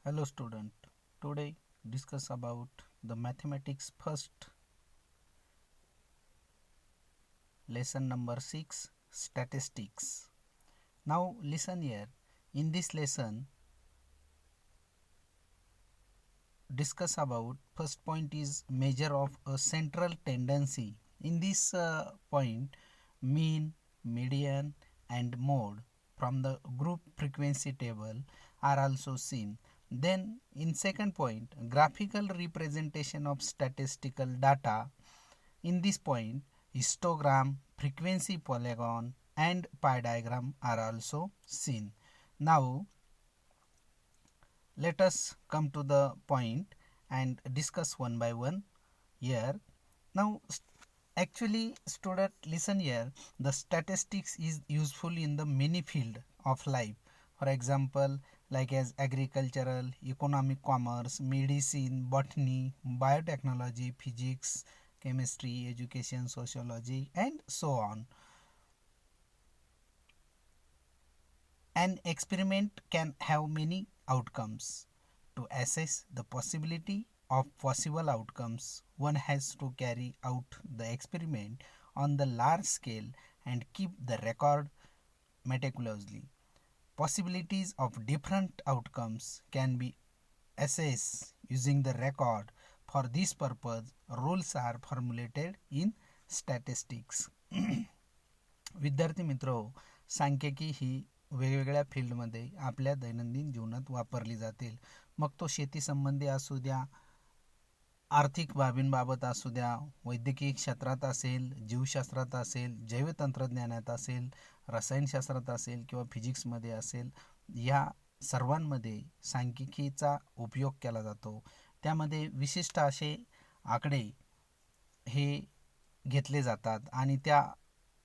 Hello student. Today discuss about the mathematics first lesson number 6 statistics. Now listen here. In this lesson discuss about first point is measure of a central tendency. In this point mean, median and mode from the group frequency table are also seen. Then in second point graphical representation of statistical data. In this point histogram, frequency polygon and pie diagram are also seen. Now let us come to the point and discuss one by one here. Now actually student listen here, the statistics is useful in the many field of life. For example, like as agricultural, economic, commerce, medicine, botany, biotechnology, physics, chemistry, education, sociology and so on. An experiment can have many outcomes. To assess the possibility of possible outcomes, one has to carry out the experiment on the large scale and keep the record meticulously. Possibilities of different outcomes can be assessed using the record. For this purpose, rules are formulated in statistics. विद्यार्थी मित्रो, सांख्यिकी ही वेगवेगळ्या फील्डमध्ये आपल्या दैनंदिन जीवनात वापरली जातील. मग तो शेती संबंधी असू द्या, आर्थिक बाबींबाबत असू द्या, वैद्यकीय क्षेत्रात असेल, जीवशास्त्रात असेल, जैवतंत्रज्ञानात असेल, रसायनशास्त्रात असेल किंवा फिजिक्समध्ये असेल, या सर्वांमध्ये सांख्यिकीचा उपयोग केला जातो. त्यामध्ये विशिष्ट असे आकडे हे घेतले जातात आणि त्या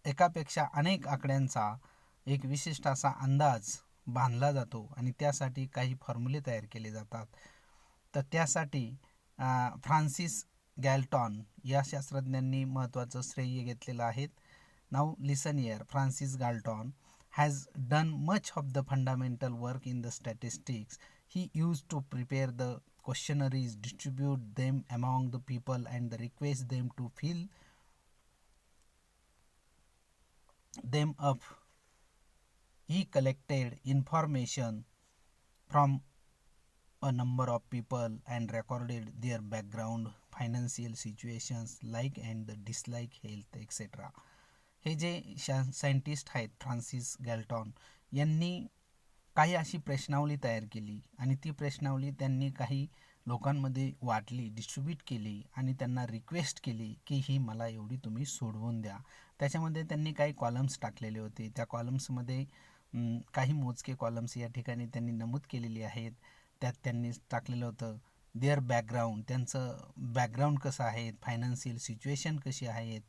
एकापेक्षा अनेक आकड्यांचा एक विशिष्ट असा अंदाज बांधला जातो आणि त्यासाठी काही फॉर्म्युले तयार केले जातात. तर त्यासाठी फ्रान्सिस गॅल्टॉन या शास्त्रज्ञांनी महत्त्वाचं श्रेय घेतलेलं आहे. Now listen here. Francis Galton has done much of the fundamental work in the statistics. He used to prepare the questionnaires, distribute them among the people and request them to fill them up. He collected information from a number of people and recorded their background, financial situations, like and dislike, health, etc. हे जे scientist आहेत Francis गॅल्टॉन यांनी काही अशी प्रश्नावली तयार केली आणि ती प्रश्नावली त्यांनी काही लोकांमध्ये वाटली, डिस्ट्रीब्यूट केली आणि त्यांना रिक्वेस्ट केली की ही मला एवढी तुम्ही सोडवून द्या. त्याच्यामध्ये त्यांनी काही कॉलम्स टाकलेले होते. त्या कॉलम्समध्ये काही मोजके कॉलम्स या ठिकाणी त्यांनी नमूद केलेली आहेत. त्यात त्यांनी टाकलेलं होतं देअर बॅकग्राऊंड, त्यांचं बॅकग्राऊंड कसं आहे, फायनान्शियल सिच्युएशन कशी आहेत,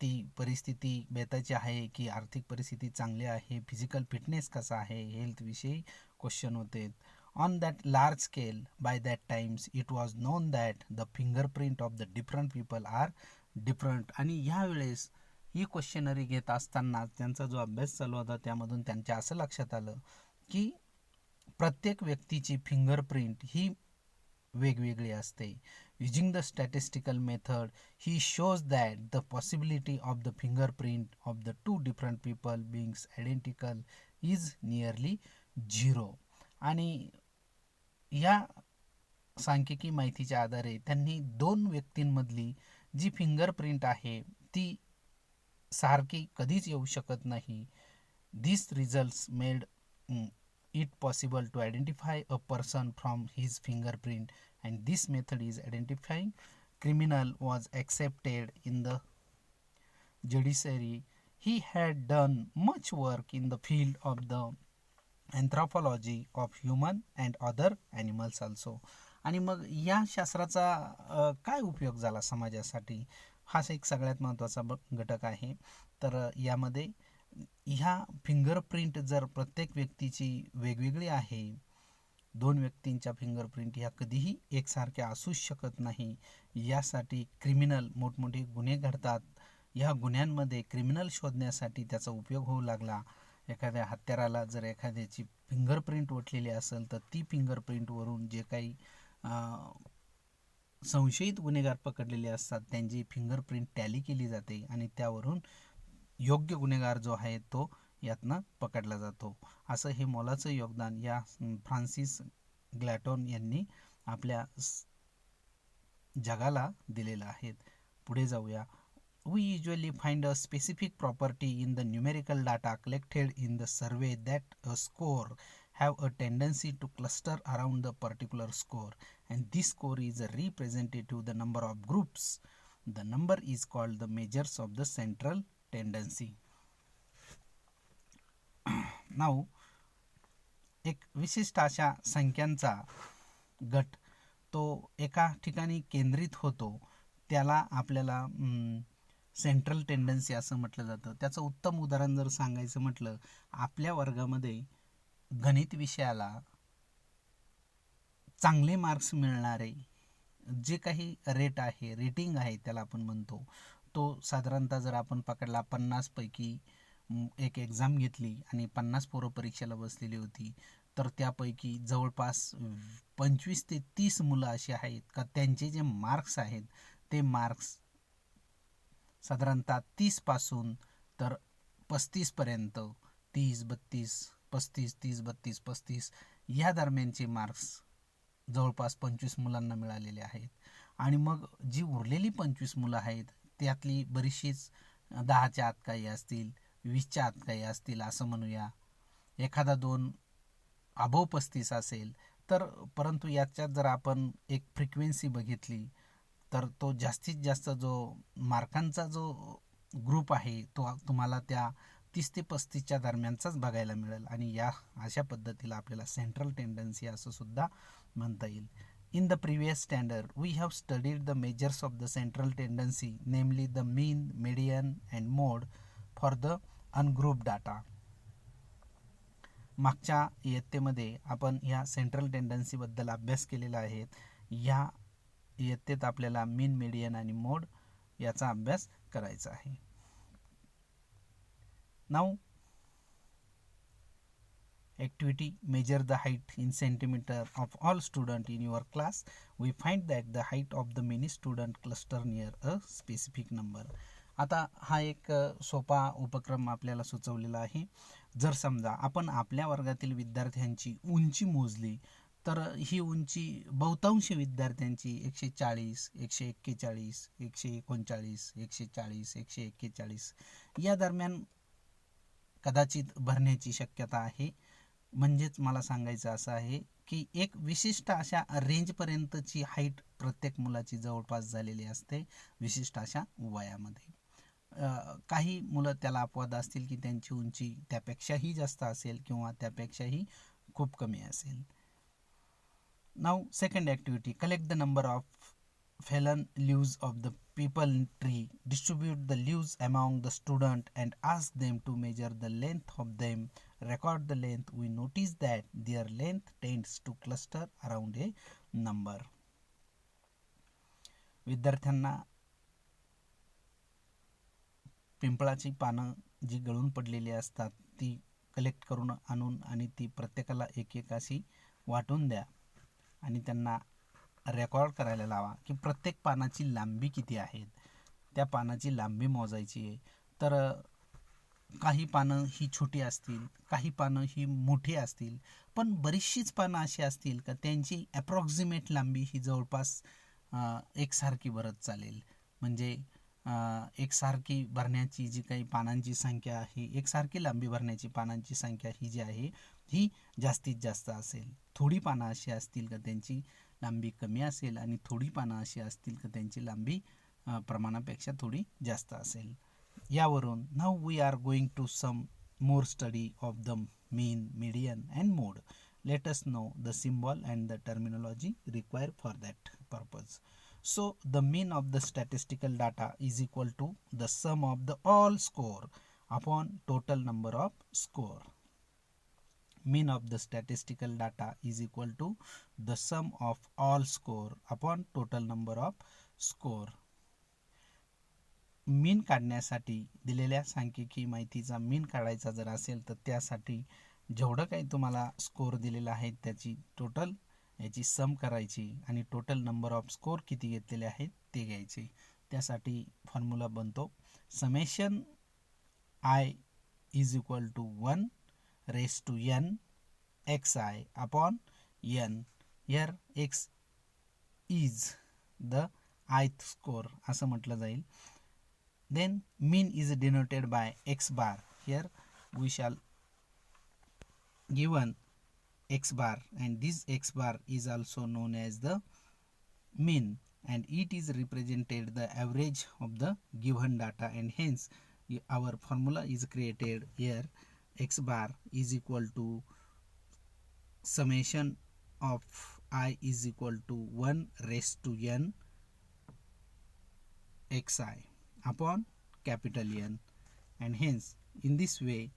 ती परिस्थिती बेताची आहे की आर्थिक परिस्थिती चांगली आहे, फिजिकल फिटनेस कसा आहे, हेल्थविषयी क्वेश्चन होते. On that large scale by that times it was known that the fingerprint of the different people are different. आणि ह्यावेळेस ही क्वेश्चनरी घेत असताना त्यांचा जो अभ्यास चालू होता त्यामधून त्यांच्या असं लक्षात आलं की प्रत्येक व्यक्तीची फिंगरप्रिंट ही वेगवेगळी असते. Using the statistical method, he shows that the possibility of the fingerprint of the two different people being identical is nearly zero. आणि या सांख्यिकी माहितीच्या आधारे त्यांनी दोन व्यक्तींमधली जी फिंगरप्रिंट आहे ती सारखी कधीच येऊ शकत नाही. These results made it possible to identify a person from his fingerprint, and this method is identifying criminal was accepted in the judiciary. He had done much work in the field of the anthropology of human and other animals also. आणि मग या शास्त्राचा काय उपयोग झाला समाजासाठी, हा एक सगळ्यात महत्त्वाचा घटक आहे. तर यामध्ये ह्या फिंगरप्रिंट जर प्रत्येक व्यक्तीची वेगवेगळी आहे, दोन व्यक्तींच्या फिंगरप्रिंट ह्या कधीही एकसारख्या असू शकत नाही. यासाठी क्रिमिनल मोठमोठे गुन्हे घडतात, ह्या गुन्ह्यांमध्ये क्रिमिनल शोधण्यासाठी त्याचा उपयोग होऊ लागला. एखाद्या हत्याराला जर एखाद्याची फिंगरप्रिंट ओढलेली असेल तर ती फिंगरप्रिंटवरून जे काही संशयित गुन्हेगार पकडलेले असतात त्यांची फिंगरप्रिंट टॅली केली जाते आणि त्यावरून योग्य गुन्हेगार जो आहे तो यातनं पकडला जातो. असं हे मोलाचं योगदान या फ्रान्सिस ग्लॅटोन यांनी आपल्या जगाला दिलेलं आहे. पुढे जाऊया. We usually find a specific property in the numerical data collected in the survey that a score have a tendency to cluster around the particular score, and this score is a representative of the number of groups. The number is called the measures of the central tendency. Now एक विशिष्ट अशा संख्यांचा गट तो एका ठिकाणी केंद्रित होतो त्याला आपल्याला सेंट्रल टेंडन्सी असं म्हटलं जातं. त्याचं उत्तम उदाहरण जर सांगायचं म्हटलं, आपल्या वर्गामध्ये गणित विषयाला चांगले मार्क्स मिळणारे जे काही रेटिंग आहे त्याला आपण म्हणतो, तो साधारणतः जर आपण पकडला 50 पैकी एक एक्झाम घेतली आणि 50 पोरं परीक्षेला बसलेली होती, तर त्यापैकी जवळपास 25 ते 30 मुलं अशी आहेत का त्यांचे जे मार्क्स आहेत ते मार्क्स साधारणतः 30 पासून तर 35 पर्यंत 30, 32, 35, 30, 32, 35 या दरम्यानचे मार्क्स जवळपास 25 मुलांना मिळालेले आहेत. आणि मग जी उरलेली 25 मुलं आहेत त्यातली बरीचशीच 10च्या आत काही असतील, 20च्या आत काही असतील असं म्हणूया, एखादा 2 अबोव 35 असेल तर. परंतु याच्यात जर आपण एक फ्रिक्वेन्सी बघितली तर तो जास्तीत जास्त जो मार्कांचा जो ग्रुप आहे तो तुम्हाला त्या 30 ते 35च्या दरम्यानचाच बघायला मिळेल आणि या अशा पद्धतीला आपल्याला सेंट्रल टेंडन्सी असं सुद्धा म्हणता येईल. In the previous standard, we have studied the measures of the central tendency, namely the mean, median, and mode for the ungrouped data. मागच्या इयत्तेमध्ये आपण ह्या सेंट्रल टेंडन्सीबद्दल अभ्यास केलेला आहे. ह्या इयत्तेत आपल्याला मीन, मीडियन आणि मोड याचा अभ्यास करायचा आहे. Now activity, measure the height in centimeter of all student in your class. We find that the height of the many student cluster near a specific number. आता हा एक सोपा उपक्रम आपल्याला सुचवलेला आहे. जर समजा आपण आपल्या वर्गातील विद्यार्थ्यांची उंची मोजली तर ही उंची बहुतांश विद्यार्थ्यांची 140, 141, 139, 140, 141 या दरम्यान कदाचित भरण्याची शक्यता आहे. म्हणजेच मला सांगायचं असं आहे की एक विशिष्ट अशा रेंजपर्यंतची हाईट प्रत्येक मुलाची जवळपास झालेली असते विशिष्ट अशा वयामध्ये. काही मुलं त्याला अपवाद असतील की त्यांची उंची त्यापेक्षाही जास्त असेल किंवा त्यापेक्षाही खूप कमी असेल. Now second activity, collect the number of fallen leaves of the people tree, distribute the leaves among the student and ask them to measure the length of them, record the length. We notice that their length tends to cluster around a number. विद्यार्थ्यांना पिंपळाची पानं जी गळून पडलेली असतात ती collect करून आणून आणि ती प्रत्येकाला एक एक अशी वाटून द्या आणि त्यांना रेकॉर्ड करायला लावा की प्रत्येक पानाची लांबी किती आहे. त्या पानाची लांबी मोजायची आहे. तर काही पानं ही छोटी असतील, काही पानं ही मोठी असतील, पण बरीचशीच पानं अशी असतील का त्यांची ॲप्रॉक्सिमेट लांबी ही जवळपास एकसारखी भरत चालेल. म्हणजे एकसारखी भरण्याची जी काही पानांची संख्या आहे, एकसारखी लांबी भरण्याची पानांची संख्या ही जी आहे ही जास्तीत जास्त असेल. थोडी पानं अशी असतील का त्यांची लांबी कमी असेल आणि थोडी पानं अशी असतील का त्यांची लांबी प्रमाणापेक्षा थोडी जास्त असेल. यावरून now we are going to some more study of the mean, median and mode. Let us know the symbol and the terminology required for that purpose. So the mean of the statistical data is equal to the sum of the all score upon total number of score. Mean of the statistical data is equal to the sum of all score upon total number of score. मीन काढण्यासाठी दिलेल्या सांख्यिकी माहितीचा मीन काढायचा जर असेल तर त्यासाठी जेवढं काही तुम्हाला स्कोर दिलेला आहे त्याची टोटल याची सम करायची आणि टोटल नंबर ऑफ स्कोर किती घेतलेले आहेत ते घ्यायचे. त्यासाठी फॉर्म्युला बनतो summation i is equal to 1 raise to n xi upon n. Here x is the ith score असं म्हटलं जाईल. Then mean is denoted by x bar. Here we shall given x bar and this x bar is also known as the mean and it is represented the average of the given data and hence our formula is created here. X bar is equal to summation of I is equal to 1 raised to n xi upon capital N and hence in this way